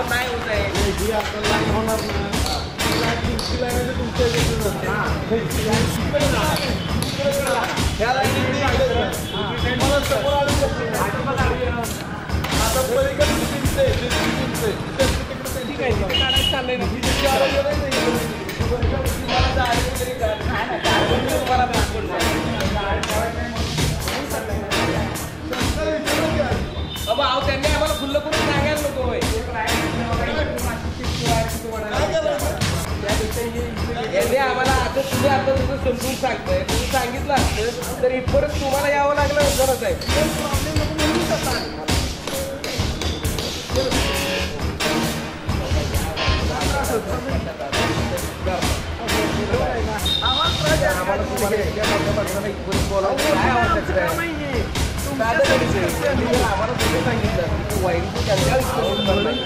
नाही होत आहे होणार बाबा अहो त्यांनी आम्हाला खुल्लं करून सांगायला नको यांनी आम्हाला आता तुम्ही आता तुझं समजून सांगताय तुम्ही सांगितलं असतं तर इथपर्यंत तुम्हाला यावं लागलं गरज आहे आम्हाला तुम्हाला इथपर्यंत बोलावं काय आवश्यकता आहे आम्हाला तुम्ही सांगितलं वाईट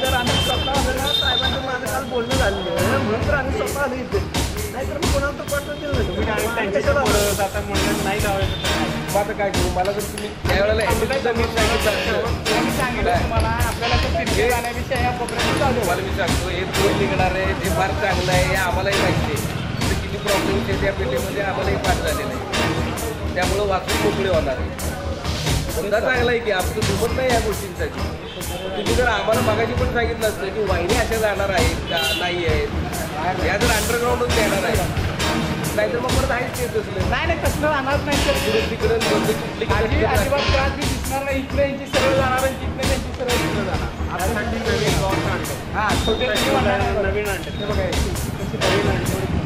तर आम्ही स्वतः साहेबांचं माझं काल बोलणं झालेलं म्हणून तर आम्ही स्वतः आलो इथे नाहीतर मग कोणाला तर पाठवून दिलं आता म्हणलं नाही लावायचं मग आता काय करू मला जर तुम्ही त्यावेळेला सांगितलं तुम्हाला आपल्याला तर तिथे जाण्याविषयी या प्रोग्राम चालू मला मी सांगतो हे दोन निघणार आहे ते फार चांगलं आहे हे आम्हालाही माहिती आहे किती प्रॉब्लेम्स आहे त्या पेटीमध्ये आम्हालाही पाठ झालेलं आहे त्यामुळं वाचून मोकळे होणार आहे मुद्दा चांगला आहे की आमचं दुमत नाही या गोष्टींसाठी तुम्ही जर आम्हाला मागाशी पण सांगितलं असतं की वाहिनी अशा जाणार आहेत का नाही आहेत या जर अंडरग्राऊंडच येणार आहे नाहीतर मग परत आहेच ते तसलं नाही तसलं राहणार नाही तर तिकडं कुठली अजिबात त्रास बी दिसणार नाही इथलं यांची सरळ जाणार आणि तिथलं त्यांची सरळ तिकडं जाणार हां छोटे नवीन आणते ते बघा कशी नवीन आणते